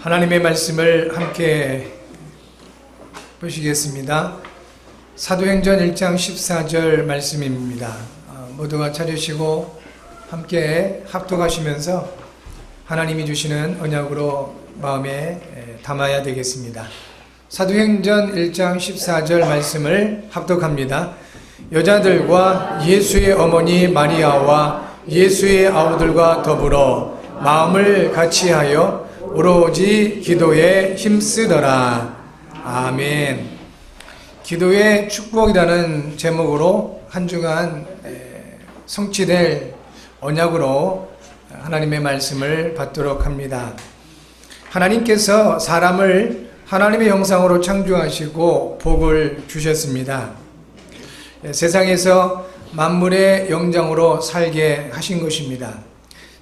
하나님의 말씀을 함께 보시겠습니다. 사도행전 1장 14절 말씀입니다. 모두가 찾으시고 함께 합독하시면서 하나님이 주시는 언약으로 마음에 담아야 되겠습니다. 사도행전 1장 14절 말씀을 합독합니다. 여자들과 예수의 어머니 마리아와 예수의 아우들과 더불어 마음을 같이하여 오로지 기도에 힘쓰더라. 아멘. 기도의 축복이라는 제목으로 한 주간 성취될 언약으로 하나님의 말씀을 받도록 합니다. 하나님께서 사람을 하나님의 형상으로 창조하시고 복을 주셨습니다. 세상에서 만물의 영장으로 살게 하신 것입니다.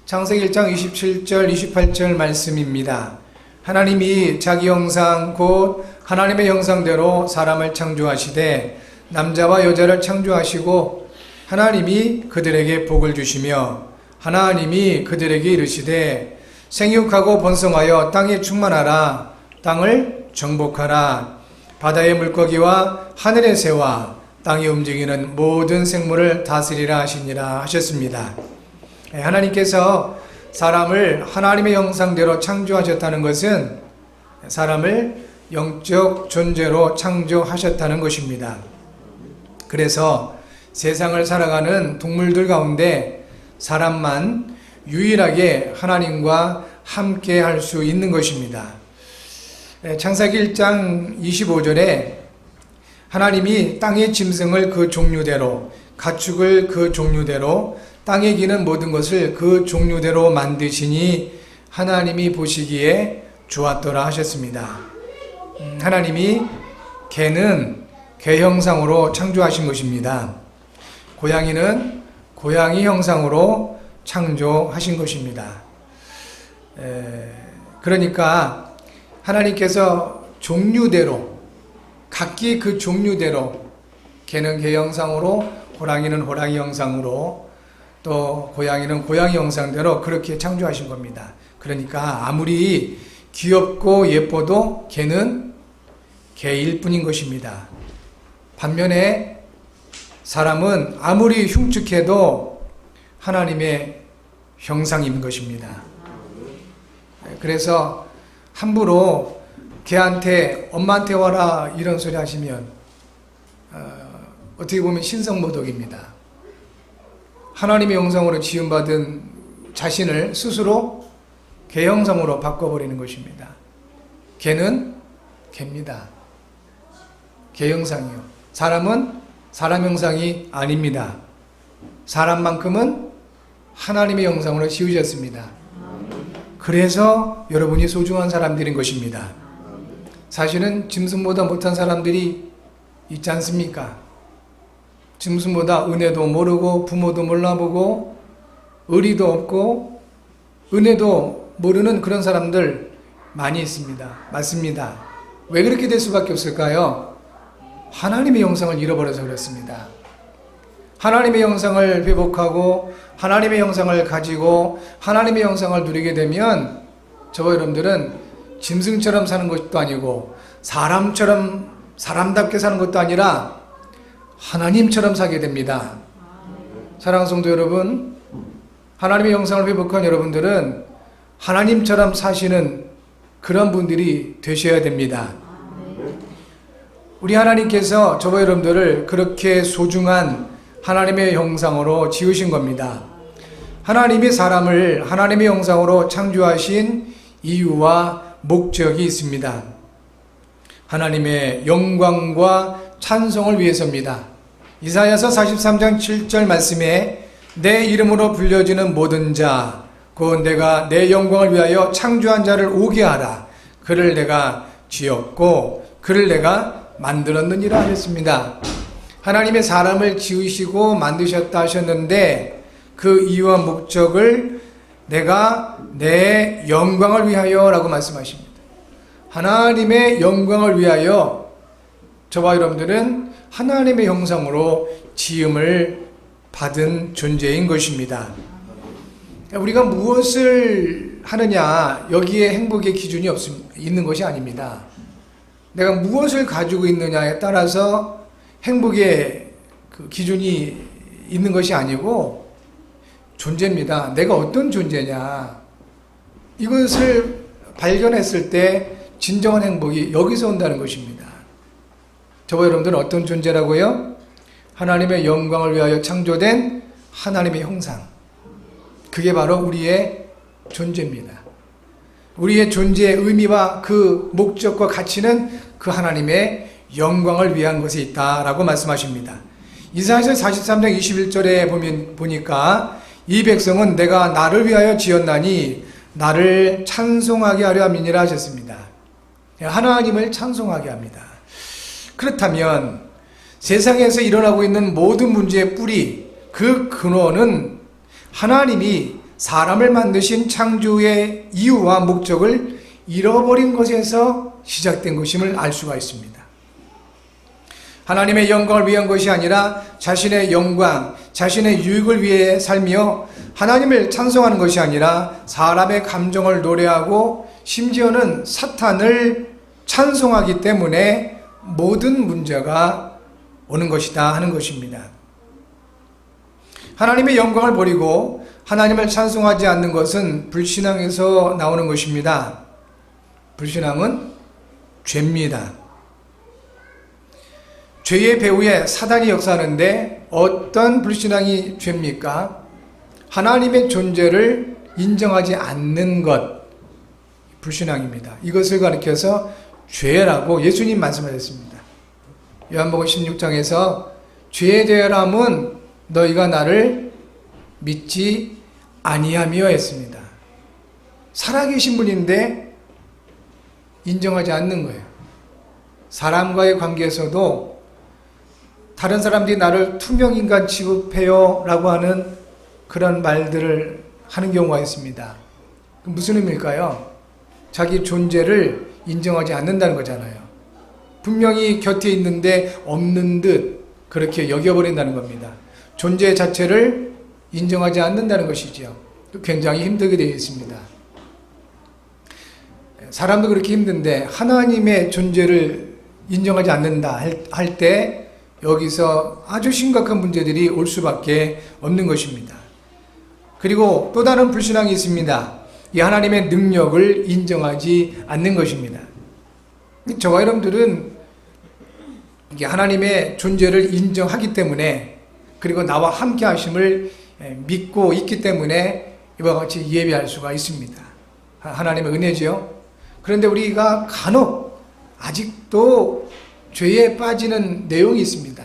창세기 1장 27절 28절 말씀입니다. 하나님이 자기 형상 곧 하나님의 형상대로 사람을 창조하시되 남자와 여자를 창조하시고 하나님이 그들에게 복을 주시며 하나님이 그들에게 이르시되 생육하고 번성하여 땅에 충만하라. 땅을 정복하라. 바다의 물고기와 하늘의 새와 땅에 움직이는 모든 생물을 다스리라 하시니라 하셨습니다. 하나님께서 사람을 하나님의 형상대로 창조하셨다는 것은 사람을 영적 존재로 창조하셨다는 것입니다. 그래서 세상을 살아가는 동물들 가운데 사람만 유일하게 하나님과 함께 할 수 있는 것입니다. 창세기 1장 25절에 하나님이 땅의 짐승을 그 종류대로, 가축을 그 종류대로, 땅에 기는 모든 것을 그 종류대로 만드시니 하나님이 보시기에 좋았더라 하셨습니다. 하나님이 개는 개 형상으로 창조하신 것입니다. 고양이는 고양이 형상으로 창조하신 것입니다. 그러니까 하나님께서 종류대로, 각기 그 종류대로, 개는 개 형상으로, 호랑이는 호랑이 형상으로, 또 고양이는 고양이 형상대로 그렇게 창조하신 겁니다. 그러니까 아무리 귀엽고 예뻐도 개는 개일 뿐인 것입니다. 반면에 사람은 아무리 흉측해도 하나님의 형상인 것입니다. 그래서 함부로 개한테 엄마한테 와라 이런 소리 하시면 어떻게 보면 신성모독입니다. 하나님의 형상으로 지음받은 자신을 스스로 개 형상으로 바꿔버리는 것입니다. 개는 개입니다. 개 형상이요. 사람은 사람 형상이 아닙니다. 사람만큼은 하나님의 형상으로 지으셨습니다. 그래서 여러분이 소중한 사람들인 것입니다. 사실은 짐승보다 못한 사람들이 있지 않습니까? 짐승보다 은혜도 모르고 부모도 몰라보고 의리도 없고 은혜도 모르는 그런 사람들 많이 있습니다. 맞습니다. 왜 그렇게 될 수밖에 없을까요? 하나님의 형상을 잃어버려서 그렇습니다. 하나님의 형상을 회복하고 하나님의 형상을 가지고 하나님의 형상을 누리게 되면 저와 여러분들은 짐승처럼 사는 것도 아니고 사람처럼 사람답게 사는 것도 아니라 하나님처럼 살게 됩니다. 사랑하는 성도 여러분, 하나님의 형상을 회복한 여러분들은 하나님처럼 사시는 그런 분들이 되셔야 됩니다. 우리 하나님께서 저와 여러분들을 그렇게 소중한 하나님의 형상으로 지으신 겁니다. 하나님이 사람을 하나님의 형상으로 창조하신 이유와 목적이 있습니다. 하나님의 영광과 찬송을 위해서입니다. 이사야서 43장 7절 말씀에 내 이름으로 불려지는 모든 자, 곧 내가 내 영광을 위하여 창조한 자를 오게 하라. 그를 내가 지었고 그를 내가 만들었느니라 하셨습니다. 하나님의 사람을 지으시고 만드셨다 하셨는데 그 이유와 목적을 내가 내 영광을 위하여 라고 말씀하십니다. 하나님의 영광을 위하여 저와 여러분들은 하나님의 형상으로 지음을 받은 존재인 것입니다. 우리가 무엇을 하느냐, 여기에 행복의 기준이 있는 것이 아닙니다. 내가 무엇을 가지고 있느냐에 따라서 행복의 그 기준이 있는 것이 아니고 존재입니다. 내가 어떤 존재냐, 이것을 발견했을 때 진정한 행복이 여기서 온다는 것입니다. 저와 여러분들은 어떤 존재라고요? 하나님의 영광을 위하여 창조된 하나님의 형상. 그게 바로 우리의 존재입니다. 우리의 존재의 의미와 그 목적과 가치는 그 하나님의 영광을 위한 것에 있다라고 말씀하십니다. 이사야서 43장 21절에 보니까 이 백성은 내가 나를 위하여 지었나니 나를 찬송하게 하려 함이니라 하셨습니다. 하나님을 찬송하게 합니다. 그렇다면 세상에서 일어나고 있는 모든 문제의 뿌리, 그 근원은 하나님이 사람을 만드신 창조의 이유와 목적을 잃어버린 것에서 시작된 것임을 알 수가 있습니다. 하나님의 영광을 위한 것이 아니라 자신의 영광, 자신의 유익을 위해 살며 하나님을 찬송하는 것이 아니라 사람의 감정을 노래하고 심지어는 사탄을 찬송하기 때문에 모든 문제가 오는 것이다 하는 것입니다. 하나님의 영광을 버리고 하나님을 찬송하지 않는 것은 불신앙에서 나오는 것입니다. 불신앙은 죄입니다. 죄의 배후에 사단이 역사하는데 어떤 불신앙이 죄입니까? 하나님의 존재를 인정하지 않는 것, 불신앙입니다. 이것을 가리켜서 죄라고 예수님 말씀하셨습니다. 요한복음 16장에서 죄에 대하여는 너희가 나를 믿지 아니하며 했습니다. 살아계신 분인데 인정하지 않는 거예요. 사람과의 관계에서도 다른 사람들이 나를 투명인간 취급해요 라고 하는 그런 말들을 하는 경우가 있습니다. 무슨 의미일까요? 자기 존재를 인정하지 않는다는 거잖아요. 분명히 곁에 있는데 없는 듯 그렇게 여겨버린다는 겁니다. 존재 자체를 인정하지 않는다는 것이죠. 굉장히 힘들게 되어 있습니다. 사람도 그렇게 힘든데 하나님의 존재를 인정하지 않는다 할 때 여기서 아주 심각한 문제들이 올 수밖에 없는 것입니다. 그리고 또 다른 불신앙이 있습니다. 이 하나님의 능력을 인정하지 않는 것입니다. 저와 여러분들은 하나님의 존재를 인정하기 때문에, 그리고 나와 함께 하심을 믿고 있기 때문에 이와 같이 예배할 수가 있습니다. 하나님의 은혜지요. 그런데 우리가 간혹 아직도 죄에 빠지는 내용이 있습니다.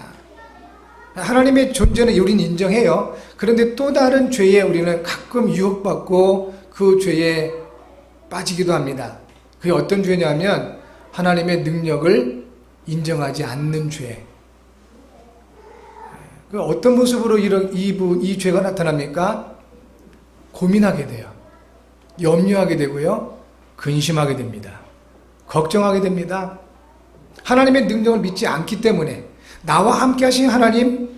하나님의 존재는 우리는 인정해요. 그런데 또 다른 죄에 우리는 가끔 유혹받고 그 죄에 빠지기도 합니다. 그게 어떤 죄냐면 하나님의 능력을 인정하지 않는 죄. 어떤 모습으로 이 죄가 나타납니까? 고민하게 돼요. 염려하게 되고요. 근심하게 됩니다. 걱정하게 됩니다. 하나님의 능력을 믿지 않기 때문에 나와 함께 하신 하나님,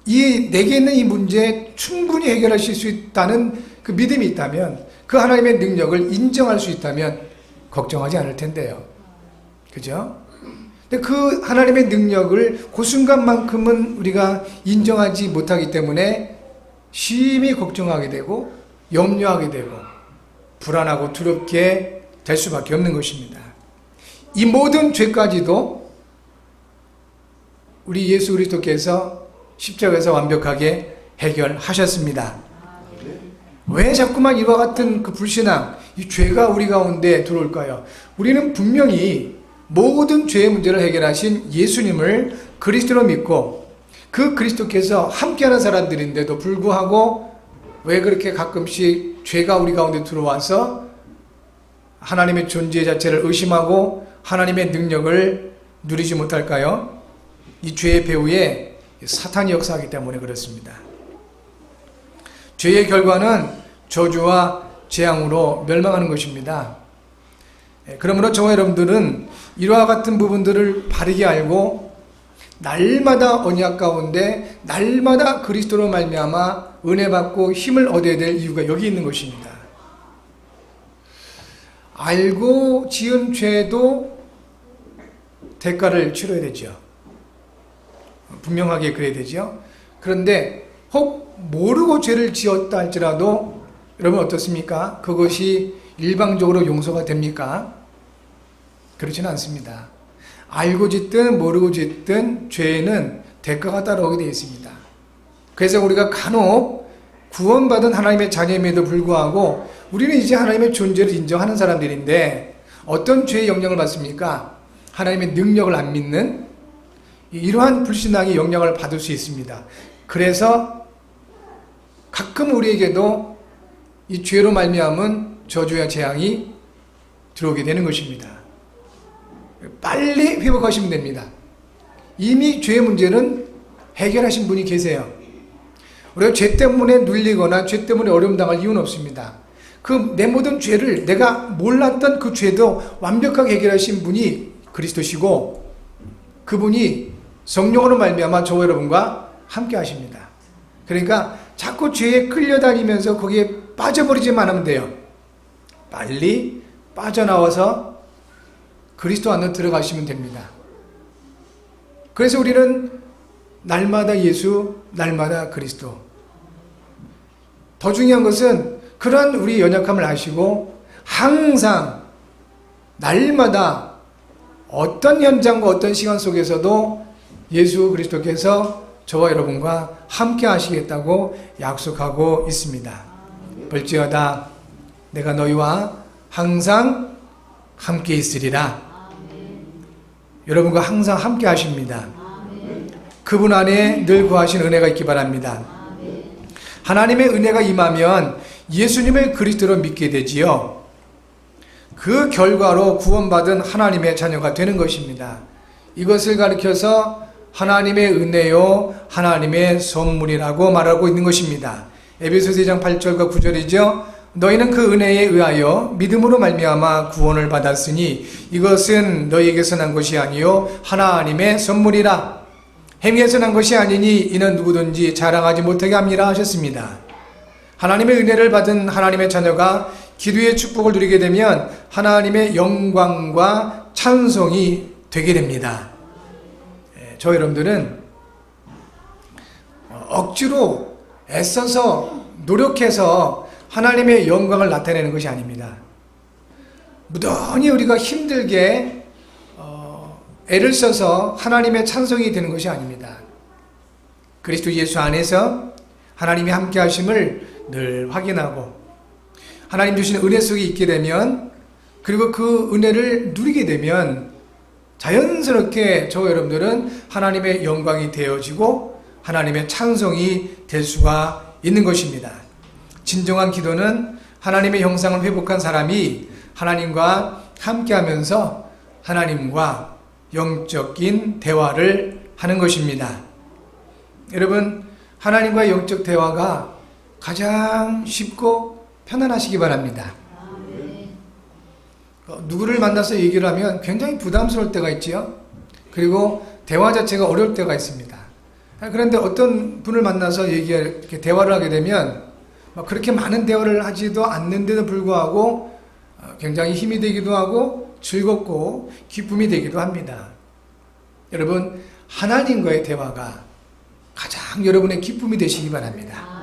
내게 있는 이 문제 충분히 해결하실 수 있다는 그 믿음이 있다면, 그 하나님의 능력을 인정할 수 있다면 걱정하지 않을 텐데요. 그죠? 근데 그 하나님의 능력을 그 순간만큼은 우리가 인정하지 못하기 때문에 심히 걱정하게 되고 염려하게 되고 불안하고 두렵게 될 수밖에 없는 것입니다. 이 모든 죄까지도 우리 예수 그리스도께서 십자가에서 완벽하게 해결하셨습니다. 왜 자꾸만 이와 같은 그 불신앙, 이 죄가 우리 가운데 들어올까요? 우리는 분명히 모든 죄의 문제를 해결하신 예수님을 그리스도로 믿고 그 그리스도께서 함께하는 사람들인데도 불구하고 왜 그렇게 가끔씩 죄가 우리 가운데 들어와서 하나님의 존재 자체를 의심하고 하나님의 능력을 누리지 못할까요? 이 죄의 배후에 사탄이 역사하기 때문에 그렇습니다. 죄의 결과는 저주와 재앙으로 멸망하는 것입니다. 그러므로 저와 여러분들은 이와 같은 부분들을 바르게 알고 날마다 언약 가운데 날마다 그리스도로 말미암아 은혜 받고 힘을 얻어야 될 이유가 여기 있는 것입니다. 알고 지은 죄도 대가를 치러야 되죠. 분명하게 그래야 되죠. 그런데 혹 모르고 죄를 지었다 할지라도 여러분 어떻습니까? 그것이 일방적으로 용서가 됩니까? 그렇지는 않습니다. 알고 짓든 모르고 짓든 죄에는 대가가 따라오게 되어 있습니다. 그래서 우리가 간혹 구원받은 하나님의 자녀임에도 불구하고 우리는 이제 하나님의 존재를 인정하는 사람들인데 어떤 죄의 영향을 받습니까? 하나님의 능력을 안 믿는 이러한 불신앙의 영향을 받을 수 있습니다. 그래서 가끔 우리에게도 이 죄로 말미암은 저주와 재앙이 들어오게 되는 것입니다. 빨리 회복하시면 됩니다. 이미 죄의 문제는 해결하신 분이 계세요. 우리가 죄 때문에 눌리거나 죄 때문에 어려움 당할 이유는 없습니다. 그 내 모든 죄를 내가 몰랐던 그 죄도 완벽하게 해결하신 분이 그리스도시고 그분이 성령으로 말미암아 저와 여러분과 함께 하십니다. 그러니까 자꾸 죄에 끌려다니면서 거기에 빠져버리지만 하면 돼요. 빨리 빠져나와서 그리스도 안으로 들어가시면 됩니다. 그래서 우리는 날마다 예수, 날마다 그리스도. 더 중요한 것은 그러한 우리 연약함을 아시고 항상 날마다 어떤 현장과 어떤 시간 속에서도 예수 그리스도께서 저와 여러분과 함께 하시겠다고 약속하고 있습니다. 볼지어다 내가 너희와 항상 함께 있으리라. 여러분과 항상 함께 하십니다. 그분 안에 늘 구하신 은혜가 있기 바랍니다. 하나님의 은혜가 임하면 예수님을 그리스도로 믿게 되지요. 그 결과로 구원받은 하나님의 자녀가 되는 것입니다. 이것을 가리켜서 하나님의 은혜요 하나님의 선물이라고 말하고 있는 것입니다. 에베소서 2장 8절과 9절이죠. 너희는 그 은혜에 의하여 믿음으로 말미암아 구원을 받았으니 이것은 너희에게서 난 것이 아니요 하나님의 선물이라. 행위에서 난 것이 아니니 이는 누구든지 자랑하지 못하게 함이라 하셨습니다. 하나님의 은혜를 받은 하나님의 자녀가 기도의 축복을 누리게 되면 하나님의 영광과 찬송이 되게 됩니다. 저 여러분들은 억지로 애써서 노력해서 하나님의 영광을 나타내는 것이 아닙니다. 무던히 우리가 힘들게 애를 써서 하나님의 찬송이 되는 것이 아닙니다. 그리스도 예수 안에서 하나님이 함께 하심을 늘 확인하고 하나님 주시는 은혜 속에 있게 되면 그리고 그 은혜를 누리게 되면 자연스럽게 저 여러분들은 하나님의 영광이 되어지고 하나님의 찬송이 될 수가 있는 것입니다. 진정한 기도는 하나님의 형상을 회복한 사람이 하나님과 함께하면서 하나님과 영적인 대화를 하는 것입니다. 여러분, 하나님과의 영적 대화가 가장 쉽고 편안하시기 바랍니다. 누구를 만나서 얘기를 하면 굉장히 부담스러울 때가 있지요. 그리고 대화 자체가 어려울 때가 있습니다. 그런데 어떤 분을 만나서 이렇게 대화를 하게 되면 그렇게 많은 대화를 하지도 않는데도 불구하고 굉장히 힘이 되기도 하고 즐겁고 기쁨이 되기도 합니다. 여러분, 하나님과의 대화가 가장 여러분의 기쁨이 되시기 바랍니다.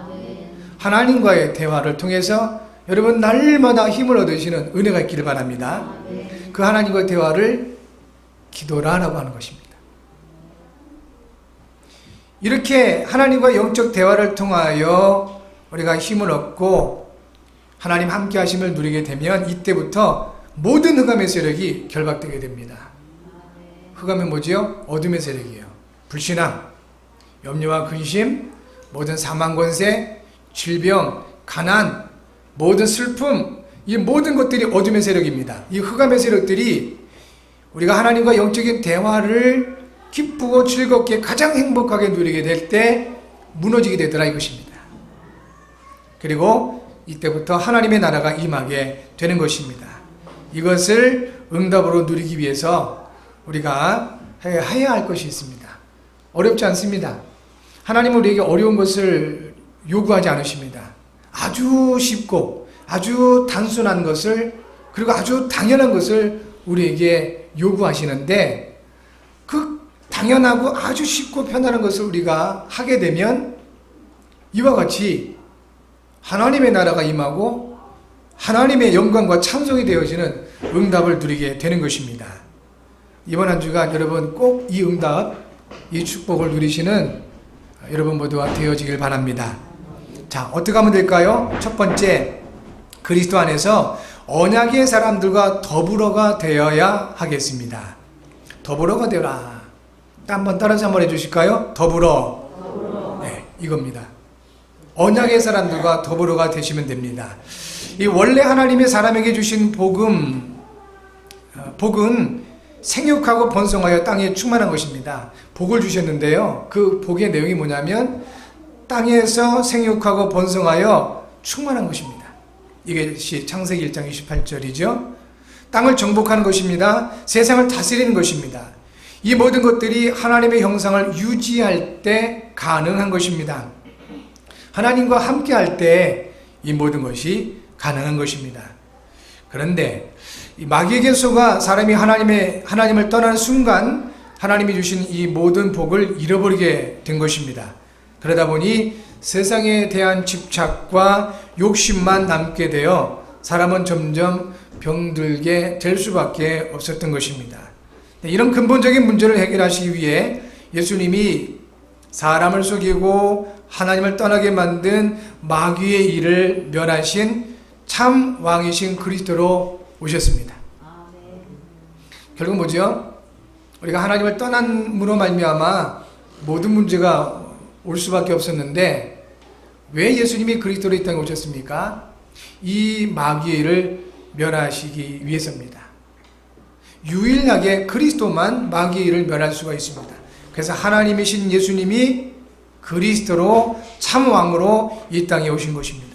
하나님과의 대화를 통해서 여러분 날마다 힘을 얻으시는 은혜가 있기를 바랍니다. 그 하나님과의 대화를 기도라라고 하는 것입니다. 이렇게 하나님과 영적 대화를 통하여 우리가 힘을 얻고 하나님 함께 하심을 누리게 되면 이때부터 모든 흑암의 세력이 결박되게 됩니다. 흑암은 뭐지요? 어둠의 세력이에요. 불신앙, 염려와 근심, 모든 사망 권세, 질병, 가난, 모든 슬픔, 이 모든 것들이 어둠의 세력입니다. 이 흑암의 세력들이 우리가 하나님과 영적인 대화를 기쁘고 즐겁게 가장 행복하게 누리게 될 때 무너지게 되더라 이것입니다. 그리고 이때부터 하나님의 나라가 임하게 되는 것입니다. 이것을 응답으로 누리기 위해서 우리가 해야 할 것이 있습니다. 어렵지 않습니다. 하나님은 우리에게 어려운 것을 요구하지 않으십니다. 아주 쉽고 아주 단순한 것을, 그리고 아주 당연한 것을 우리에게 요구하시는데, 그 당연하고 아주 쉽고 편안한 것을 우리가 하게 되면 이와 같이 하나님의 나라가 임하고 하나님의 영광과 찬송이 되어지는 응답을 누리게 되는 것입니다. 이번 한 주간 여러분 꼭 이 응답, 이 축복을 누리시는 여러분 모두가 되어지길 바랍니다. 자, 어떻게 하면 될까요? 첫 번째, 그리스도 안에서 언약의 사람들과 더불어가 되어야 하겠습니다. 더불어가 되라. 한번 따라서 한번 해주실까요? 더불어. 네, 이겁니다. 언약의 사람들과 더불어가 되시면 됩니다. 이 원래 하나님의 사람에게 주신 복은 생육하고 번성하여 땅에 충만한 것입니다. 복을 주셨는데요. 그 복의 내용이 뭐냐면 땅에서 생육하고 번성하여 충만한 것입니다. 이것이 창세기 1장 28절이죠. 땅을 정복하는 것입니다. 세상을 다스리는 것입니다. 이 모든 것들이 하나님의 형상을 유지할 때 가능한 것입니다. 하나님과 함께 할 때 이 모든 것이 가능한 것입니다. 그런데 이 마귀에게 속아 사람이 하나님을 떠나는 순간 하나님이 주신 이 모든 복을 잃어버리게 된 것입니다. 그러다 보니 세상에 대한 집착과 욕심만 남게 되어 사람은 점점 병들게 될 수밖에 없었던 것입니다. 이런 근본적인 문제를 해결하시기 위해 예수님이 사람을 속이고 하나님을 떠나게 만든 마귀의 일을 멸하신 참 왕이신 그리스도로 오셨습니다. 결국 뭐죠? 우리가 하나님을 떠남으로 말미암아 모든 문제가 올 수밖에 없었는데 왜 예수님이 그리스도로 이 땅에 오셨습니까? 이 마귀의 일을 멸하시기 위해서입니다. 유일하게 그리스도만 마귀의 일을 멸할 수가 있습니다. 그래서 하나님이신 예수님이 그리스도로 참 왕으로 이 땅에 오신 것입니다.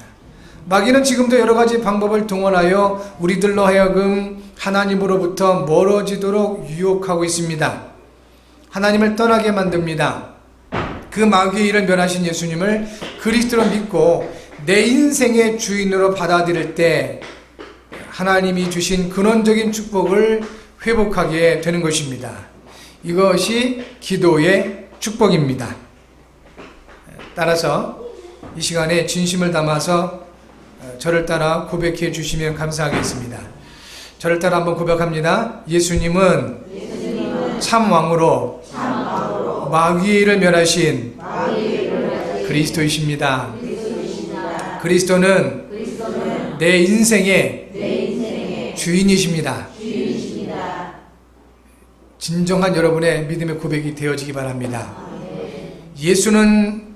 마귀는 지금도 여러 가지 방법을 동원하여 우리들로 하여금 하나님으로부터 멀어지도록 유혹하고 있습니다. 하나님을 떠나게 만듭니다. 그 마귀의 일을 멸하신 예수님을 그리스도로 믿고 내 인생의 주인으로 받아들일 때 하나님이 주신 근원적인 축복을 회복하게 되는 것입니다. 이것이 기도의 축복입니다. 따라서 이 시간에 진심을 담아서 저를 따라 고백해 주시면 감사하겠습니다. 저를 따라 한번 고백합니다. 예수님은 참 왕으로 마귀의 일을 멸하신 그리스도이십니다. 그리스도는 내 인생의 주인이십니다. 진정한 여러분의 믿음의 고백이 되어지기 바랍니다. 예수는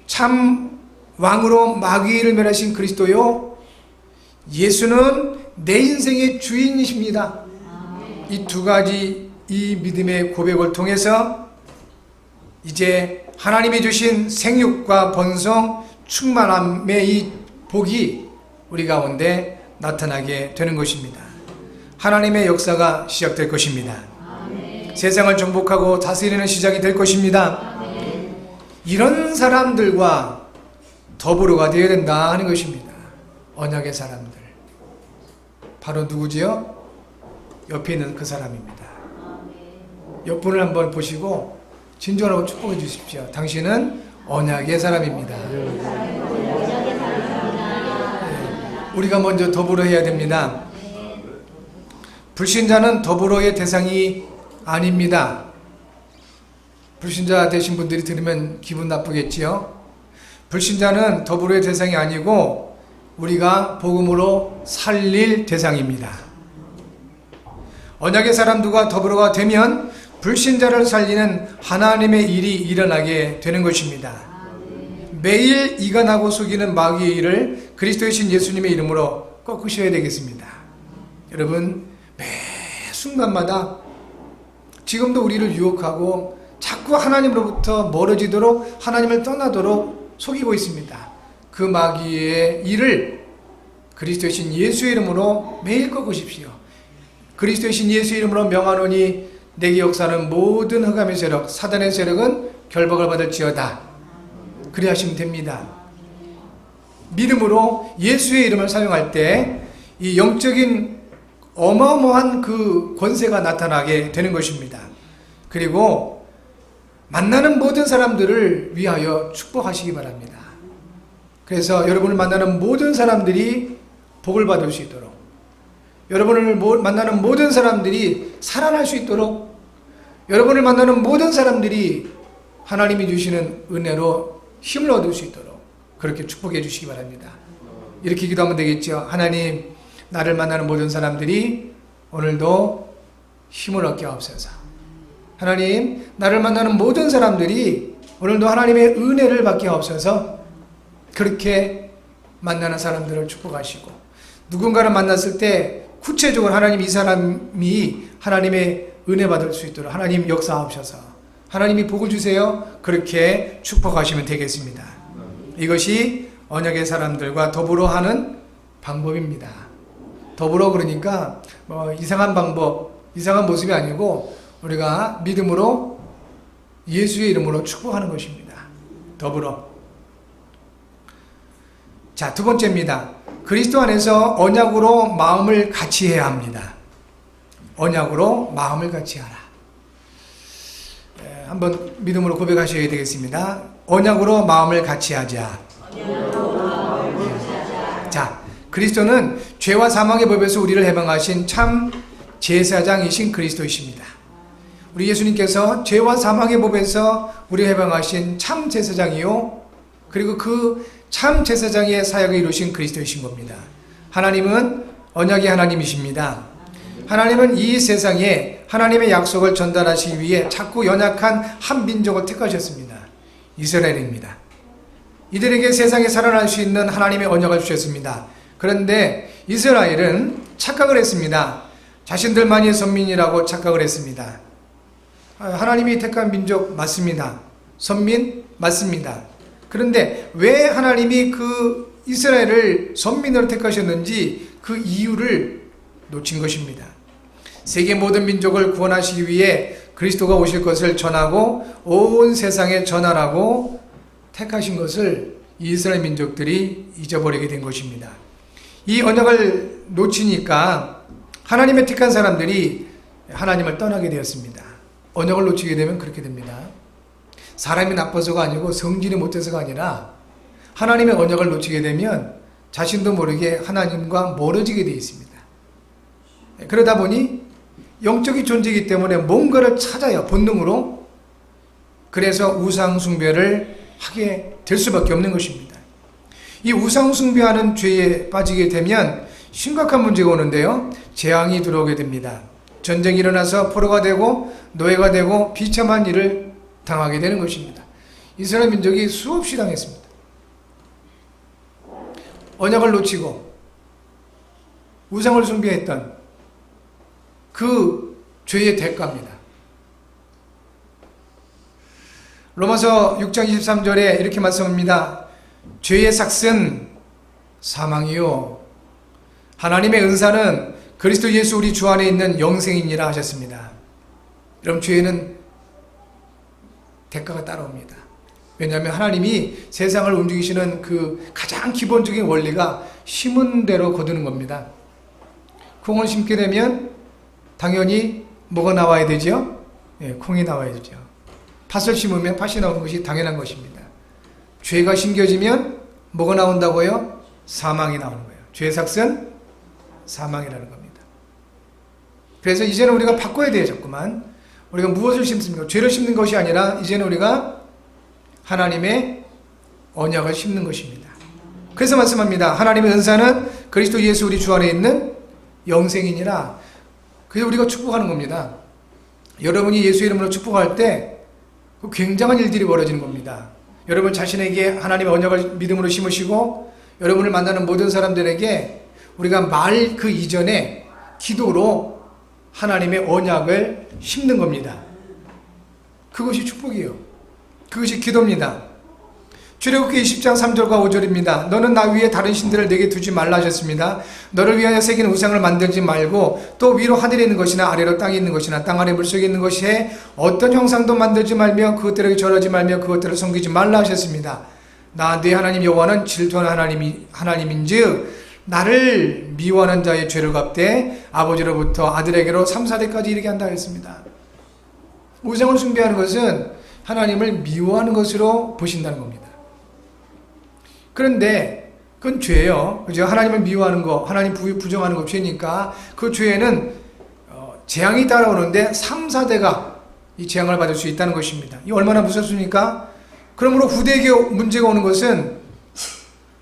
참 왕으로 마귀를 멸하신 그리스도요, 예수는 내 인생의 주인이십니다. 이 두 가지 이 믿음의 고백을 통해서 이제 하나님이 주신 생육과 번성, 충만함의 이 복이 우리 가운데 나타나게 되는 것입니다. 하나님의 역사가 시작될 것입니다. 세상을 정복하고 다스리는 시작이 될 것입니다. 이런 사람들과 더불어가 되어야 된다 하는 것입니다. 언약의 사람들. 바로 누구지요? 옆에 있는 그 사람입니다. 옆분을 한번 보시고 진정하고 축복해 주십시오. 당신은 언약의 사람입니다. 우리가 먼저 더불어 해야 됩니다. 불신자는 더불어의 대상이 아닙니다. 불신자 되신 분들이 들으면 기분 나쁘겠지요. 불신자는 더불어의 대상이 아니고 우리가 복음으로 살릴 대상입니다. 언약의 사람들과 더불어가 되면 불신자를 살리는 하나님의 일이 일어나게 되는 것입니다. 매일 이간하고 속이는 마귀의 일을 그리스도이신 예수님의 이름으로 꺾으셔야 되겠습니다. 여러분, 매 순간마다 지금도 우리를 유혹하고 자꾸 하나님으로부터 멀어지도록, 하나님을 떠나도록 속이고 있습니다. 그 마귀의 일을 그리스도이신 예수의 이름으로 매일 꺾으십시오. 그리스도이신 예수의 이름으로 명하노니 내게 역사하는 모든 흑암의 세력, 사단의 세력은 결박을 받을지어다. 그리 하시면 됩니다. 믿음으로 예수의 이름을 사용할 때 이 영적인 어마어마한 그 권세가 나타나게 되는 것입니다. 그리고 만나는 모든 사람들을 위하여 축복하시기 바랍니다. 그래서 여러분을 만나는 모든 사람들이 복을 받을 수 있도록, 여러분을 만나는 모든 사람들이 살아날 수 있도록, 여러분을 만나는 모든 사람들이 하나님이 주시는 은혜로 힘을 얻을 수 있도록 그렇게 축복해 주시기 바랍니다. 이렇게 기도하면 되겠죠. 하나님, 나를 만나는 모든 사람들이 오늘도 힘을 얻게 하옵소서. 하나님, 나를 만나는 모든 사람들이 오늘도 하나님의 은혜를 받게 하옵소서. 그렇게 만나는 사람들을 축복하시고, 누군가를 만났을 때 구체적으로 하나님, 이 사람이 하나님의 은혜 받을 수 있도록 하나님 역사하옵소서. 하나님이 복을 주세요. 그렇게 축복하시면 되겠습니다. 이것이 언약의 사람들과 더불어 하는 방법입니다. 더불어 그러니까 이상한 방법, 이상한 모습이 아니고 우리가 믿음으로 예수의 이름으로 축복하는 것입니다. 더불어. 자, 두 번째입니다. 그리스도 안에서 언약으로 마음을 같이 해야 합니다. 언약으로 마음을 같이 하라. 한번 믿음으로 고백하셔야 되겠습니다. 언약으로 마음을 같이 하자. 자, 그리스도는 죄와 사망의 법에서 우리를 해방하신 참 제사장이신 그리스도이십니다. 우리 예수님께서 죄와 사망의 법에서 우리를 해방하신 참 제사장이요, 그리고 그 참 제사장의 사역을 이루신 그리스도이신 겁니다. 하나님은 언약의 하나님이십니다. 하나님은 이 세상에 하나님의 약속을 전달하시기 위해 자꾸 연약한 한 민족을 택하셨습니다. 이스라엘입니다. 이들에게 세상에 살아날 수 있는 하나님의 언약을 주셨습니다. 그런데 이스라엘은 착각을 했습니다. 자신들만이 선민이라고 착각을 했습니다. 하나님이 택한 민족 맞습니다. 선민 맞습니다. 그런데 왜 하나님이 그 이스라엘을 선민으로 택하셨는지 그 이유를 놓친 것입니다. 세계 모든 민족을 구원하시기 위해 그리스도가 오실 것을 전하고 온 세상에 전하라고 택하신 것을 이스라엘 민족들이 잊어버리게 된 것입니다. 이 언약을 놓치니까 하나님의 택한 사람들이 하나님을 떠나게 되었습니다. 언약을 놓치게 되면 그렇게 됩니다. 사람이 나빠서가 아니고 성질이 못해서가 아니라 하나님의 언약을 놓치게 되면 자신도 모르게 하나님과 멀어지게 되어 있습니다. 그러다 보니 영적인 존재이기 때문에 뭔가를 찾아요, 본능으로. 그래서 우상 숭배를 하게 될 수밖에 없는 것입니다. 이 우상 숭배하는 죄에 빠지게 되면 심각한 문제가 오는데요, 재앙이 들어오게 됩니다. 전쟁이 일어나서 포로가 되고 노예가 되고 비참한 일을 당하게 되는 것입니다. 이스라엘 민족이 수없이 당했습니다. 언약을 놓치고 우상을 숭배했던 그 죄의 대가입니다. 로마서 6장 23절에 이렇게 말씀합니다. 죄의 삭은 사망이요, 하나님의 은사는 그리스도 예수 우리 주 안에 있는 영생이니라 하셨습니다. 여러분, 죄에는 대가가 따라옵니다. 왜냐하면 하나님이 세상을 움직이시는 그 가장 기본적인 원리가 심은 대로 거두는 겁니다. 콩을 심게 되면 당연히 뭐가 나와야 되죠? 예, 콩이 나와야 되죠. 팥을 심으면 팥이 나오는 것이 당연한 것입니다. 죄가 심겨지면 뭐가 나온다고요? 사망이 나오는 거예요. 죄의 삭은 사망이라는 겁니다. 그래서 이제는 우리가 바꿔야 돼요. 자꾸만 우리가 무엇을 심습니까? 죄를 심는 것이 아니라 이제는 우리가 하나님의 언약을 심는 것입니다. 그래서 말씀합니다. 하나님의 은사는 그리스도 예수 우리 주 안에 있는 영생이니라. 그래서 우리가 축복하는 겁니다. 여러분이 예수 이름으로 축복할 때 굉장한 일들이 벌어지는 겁니다. 여러분 자신에게 하나님의 언약을 믿음으로 심으시고 여러분을 만나는 모든 사람들에게 우리가 말 그 이전에 기도로 하나님의 언약을 심는 겁니다. 그것이 축복이에요. 그것이 기도입니다. 출애굽기 20장 3절과 5절입니다. 너는 나 위에 다른 신들을 내게 두지 말라 하셨습니다. 너를 위하여 새긴 우상을 만들지 말고 또 위로 하늘에 있는 것이나 아래로 땅에 있는 것이나 땅 아래 물속에 있는 것에 어떤 형상도 만들지 말며 그것들에게 절하지 말며 그것들을 섬기지 말라 하셨습니다. 나 네 하나님 여호와는 질투하는 하나님인즉 나를 미워하는 자의 죄를 갚되 아버지로부터 아들에게로 3, 4대까지 이르게 한다 했습니다. 우상을 숭배하는 것은 하나님을 미워하는 것으로 보신다는 겁니다. 그런데 그건 죄예요. 그죠? 하나님을 미워하는 거, 하나님 부정하는 거 죄니까 그 죄에는 재앙이 따라오는데 3, 4대가 이 재앙을 받을 수 있다는 것입니다. 이 얼마나 무섭습니까? 그러므로 후대에게 문제가 오는 것은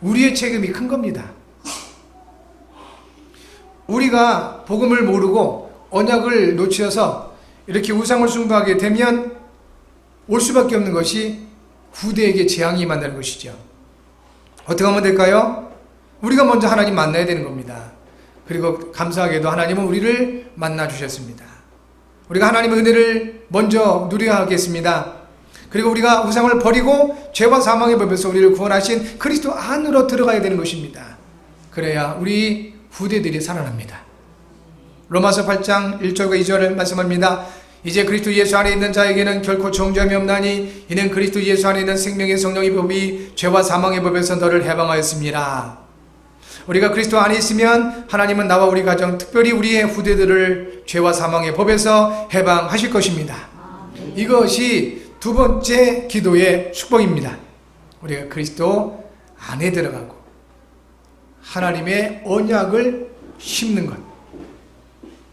우리의 책임이 큰 겁니다. 우리가 복음을 모르고 언약을 놓치어서 이렇게 우상을 숭배하게 되면 올 수밖에 없는 것이 후대에게 재앙이 임한다는 것이죠. 어떻게 하면 될까요? 우리가 먼저 하나님 만나야 되는 겁니다. 그리고 감사하게도 하나님은 우리를 만나 주셨습니다. 우리가 하나님의 은혜를 먼저 누려야 하겠습니다. 그리고 우리가 우상을 버리고 죄와 사망의 법에서 우리를 구원하신 그리스도 안으로 들어가야 되는 것입니다. 그래야 우리 후대들이 살아납니다. 로마서 8장 1절과 2절을 말씀합니다. 이제 그리스도 예수 안에 있는 자에게는 결코 정죄함이 없나니 이는 그리스도 예수 안에 있는 생명의 성령의 법이 죄와 사망의 법에서 너를 해방하였습니다. 우리가 그리스도 안에 있으면 하나님은 나와 우리 가정, 특별히 우리의 후대들을 죄와 사망의 법에서 해방하실 것입니다. 이것이 두 번째 기도의 축복입니다. 우리가 그리스도 안에 들어가고 하나님의 언약을 심는 것.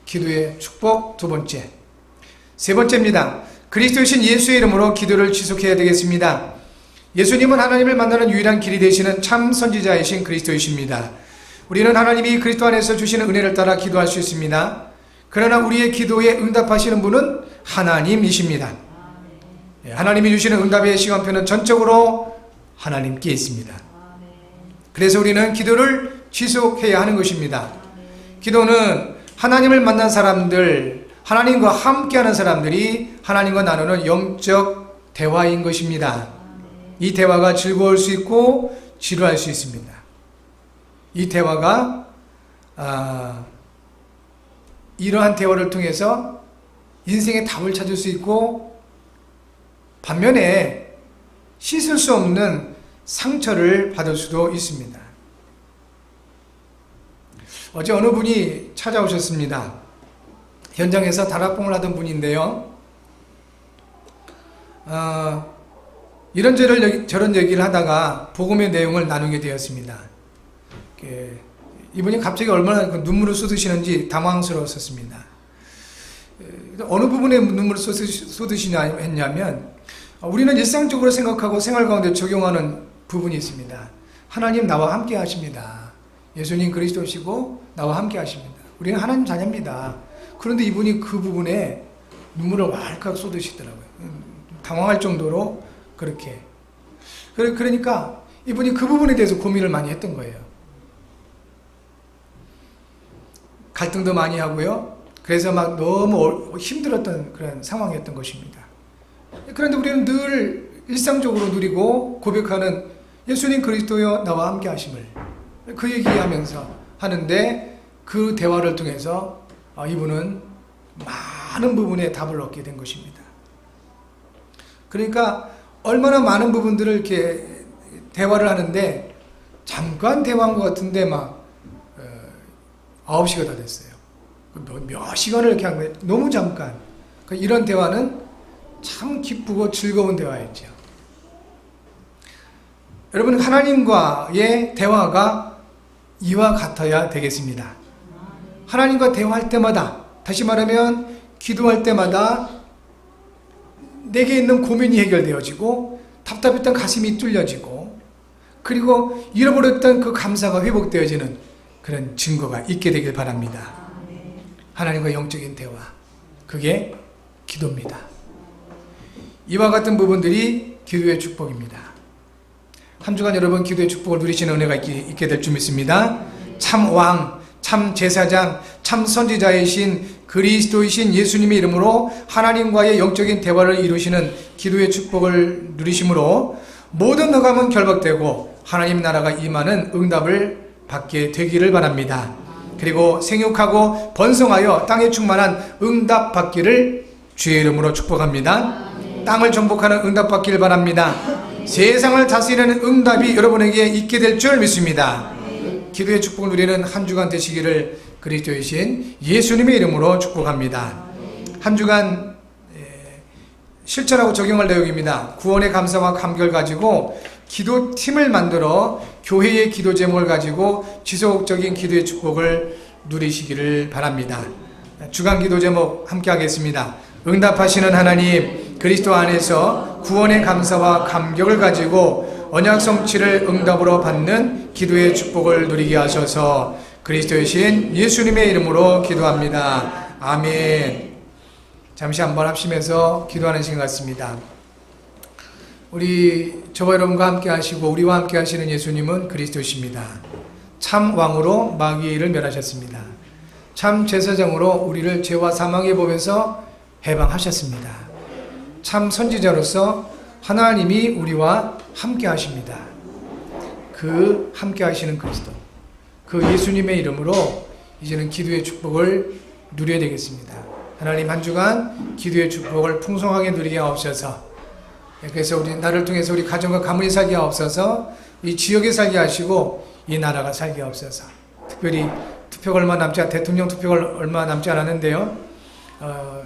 기도의 축복 두 번째. 세 번째입니다. 그리스도이신 예수의 이름으로 기도를 지속해야 되겠습니다. 예수님은 하나님을 만나는 유일한 길이 되시는 참 선지자이신 그리스도이십니다. 우리는 하나님이 그리스도 안에서 주시는 은혜를 따라 기도할 수 있습니다. 그러나 우리의 기도에 응답하시는 분은 하나님이십니다. 하나님이 주시는 응답의 시간표는 전적으로 하나님께 있습니다. 그래서 우리는 기도를 지속해야 하는 것입니다. 기도는 하나님을 만난 사람들, 하나님과 함께하는 사람들이 하나님과 나누는 영적 대화인 것입니다. 이 대화가 즐거울 수 있고 지루할 수 있습니다. 이 대화가 이러한 대화를 통해서 인생의 답을 찾을 수 있고 반면에 씻을 수 없는 상처를 받을 수도 있습니다. 어제 어느 분이 찾아오셨습니다. 현장에서 다락봉을 하던 분인데요. 이런저런 얘기를 하다가 복음의 내용을 나누게 되었습니다. 이분이 갑자기 얼마나 눈물을 쏟으시는지 당황스러웠었습니다. 어느 부분에 눈물을 쏟으시냐 했냐면 우리는 일상적으로 생각하고 생활 가운데 적용하는 부분이 있습니다. 하나님 나와 함께 하십니다. 예수님 그리스도시고 나와 함께 하십니다. 우리는 하나님 자녀입니다. 그런데 이분이 그 부분에 눈물을 왈칵 쏟으시더라고요. 당황할 정도로 그렇게. 그러니까 이분이 그 부분에 대해서 고민을 많이 했던 거예요. 갈등도 많이 하고요. 그래서 막 너무 힘들었던 그런 상황이었던 것입니다. 그런데 우리는 늘 일상적으로 누리고 고백하는 예수님 그리스도여 나와 함께 하심을 그 얘기하면서 하는데 그 대화를 통해서 이분은 많은 부분에 답을 얻게 된 것입니다. 그러니까 얼마나 많은 부분들을 이렇게 대화를 하는데 잠깐 대화한 것 같은데 막 9시가 다 됐어요. 몇 시간을 이렇게 한 거예요. 너무 잠깐. 이런 대화는 참 기쁘고 즐거운 대화였죠. 여러분 하나님과의 대화가 이와 같아야 되겠습니다. 하나님과 대화할 때마다 다시 말하면 기도할 때마다 내게 있는 고민이 해결되어지고 답답했던 가슴이 뚫려지고 그리고 잃어버렸던 그 감사가 회복되어지는 그런 증거가 있게 되길 바랍니다. 하나님과 영적인 대화, 그게 기도입니다. 이와 같은 부분들이 기도의 축복입니다. 한 주간 여러분 기도의 축복을 누리시는 은혜가 있게 될 줄 믿습니다. 참 왕, 참 제사장, 참 선지자이신 그리스도이신 예수님의 이름으로 하나님과의 영적인 대화를 이루시는 기도의 축복을 누리심으로 모든 흑암은 결박되고 하나님 나라가 임하는 응답을 받게 되기를 바랍니다. 그리고 생육하고 번성하여 땅에 충만한 응답 받기를 주의 이름으로 축복합니다. 땅을 정복하는 응답 받기를 바랍니다. 세상을 다스리는 응답이 여러분에게 있게 될 줄 믿습니다. 기도의 축복을 누리는 한 주간 되시기를 그리스도이신 예수님의 이름으로 축복합니다. 한 주간 실천하고 적용할 내용입니다. 구원의 감사와 감격을 가지고 기도팀을 만들어 교회의 기도 제목을 가지고 지속적인 기도의 축복을 누리시기를 바랍니다. 주간 기도 제목 함께 하겠습니다. 응답하시는 하나님, 그리스도 안에서 구원의 감사와 감격을 가지고 언약 성취를 응답으로 받는 기도의 축복을 누리게 하셔서 그리스도이신 예수님의 이름으로 기도합니다. 아멘. 잠시 한번 합심해서 기도하는 시간 같습니다. 우리 저와 여러분과 함께 하시고 우리와 함께 하시는 예수님은 그리스도이십니다. 참 왕으로 마귀를 멸하셨습니다. 참 제사장으로 우리를 죄와 사망의 법에서 해방하셨습니다. 참 선지자로서 하나님이 우리와 함께 하십니다. 그 함께 하시는 그리스도, 그 예수님의 이름으로 이제는 기도의 축복을 누려야 되겠습니다. 하나님 한 주간 기도의 축복을 풍성하게 누리게 하옵소서. 그래서 우리 나를 통해서 우리 가정과 가문이 살게 하옵소서. 이 지역에 살게 하시고 이 나라가 살게 하옵소서. 특별히 투표가 얼마 남지 대통령 투표가 얼마 남지 않았는데요.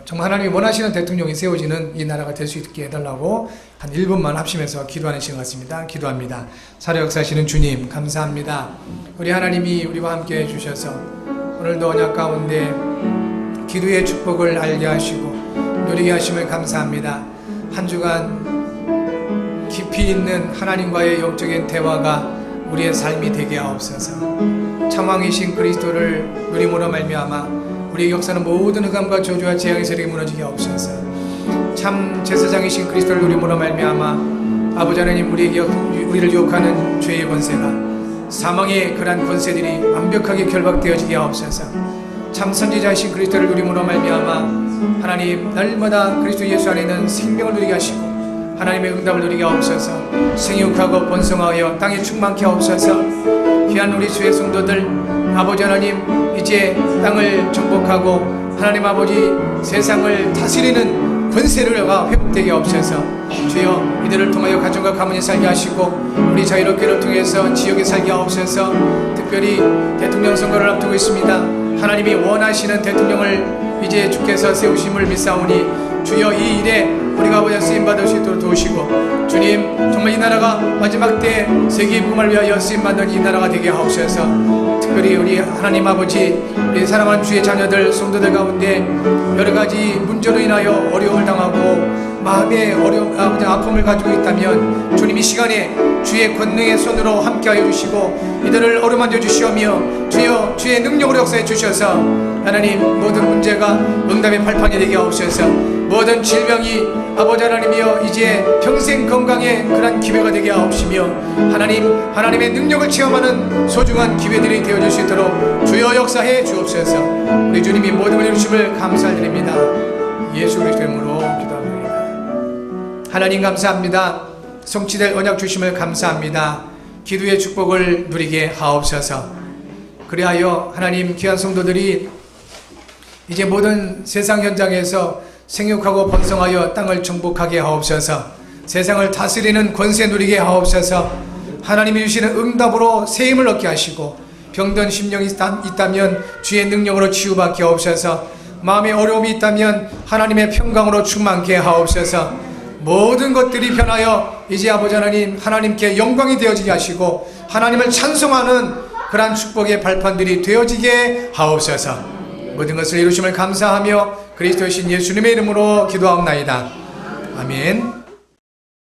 정말 하나님이 원하시는 대통령이 세워지는 이 나라가 될 수 있게 해달라고 한 1분만 합심해서 기도하는 시간 같습니다. 기도합니다. 살아 역사하시는 주님 감사합니다. 우리 하나님이 우리와 함께 해주셔서 오늘도 언약 가운데 기도의 축복을 알게 하시고 누리게 하심을 감사합니다. 한 주간 깊이 있는 하나님과의 영적인 대화가 우리의 삶이 되게 하옵소서. 참왕이신 그리스도를 누림으로 말미암아 우리의 역사는 모든 흑암과 저주와 재앙의 세력이 무너지게 하옵소서. 참 제사장이신 그리스도를 누림으로 말미암아 아버지 하나님 우리를 유혹하는 죄의 권세가 사망의 그러한 권세들이 완벽하게 결박되어지게 하옵소서. 참 선지자이신 그리스도를 누림으로 말미암아 하나님 날마다 그리스도 예수 안에 있는 생명을 누리게 하시고 하나님의 응답을 누리게 하옵소서. 생육하고 번성하여 땅에 충만케 하옵소서. 귀한 우리 주의 성도들 아버지 하나님 이제 땅을 정복하고 하나님 아버지 세상을 다스리는 권세가 회복되게 하옵소서. 주여 이들을 통하여 가정과 가문이 살게 하시고 우리 자유롭게를 통해서 지역에 살게 하옵소서. 특별히 대통령 선거를 앞두고 있습니다. 하나님이 원하시는 대통령을 이제 주께서 세우심을 믿사오니 주여 이 일에 우리가 아버지 쓰임받을 수 있도록 도우시고 주님 정말 이 나라가 마지막 때 세계의 복음을 위하여 쓰임받는 이 나라가 되게 하옵소서. 특별히 우리 하나님 아버지 우리 사랑하는 주의 자녀들 성도들 가운데 여러가지 문제로 인하여 어려움을 당하고 마음의 아버지 아픔을 가지고 있다면 주님 이 시간에 주의 권능의 손으로 함께하여 주시고 이들을 어루만져 주시오며 주여 주의 능력으로 역사해 주셔서 하나님 모든 문제가 응답의 발판이 되게 하옵소서. 모든 질병이 아버지 하나님이여 이제 평생 건강의 그런 기회가 되게 하옵시며 하나님의 능력을 체험하는 소중한 기회들이 되어질 수 있도록 주여 역사해 주옵소서. 우리 주님이 모든 걸 이루심을 감사드립니다. 예수 그리스도의 이름으로 기도합니다. 하나님 감사합니다. 성취될 언약 주심을 감사합니다. 기도의 축복을 누리게 하옵소서. 그리하여 하나님 귀한 성도들이 이제 모든 세상 현장에서 생육하고 번성하여 땅을 정복하게 하옵소서. 세상을 다스리는 권세 누리게 하옵소서. 하나님이 주시는 응답으로 세임을 얻게 하시고 병든 심령이 있다면 주의 능력으로 치유받게 하옵소서. 마음에 어려움이 있다면 하나님의 평강으로 충만케 하옵소서. 모든 것들이 변하여 이제 아버지 하나님 하나님께 영광이 되어지게 하시고 하나님을 찬송하는 그러한 축복의 발판들이 되어지게 하옵소서. 모든 것을 이루심을 감사하며 그리스도의 신 예수님의 이름으로 기도하옵나이다. 아멘.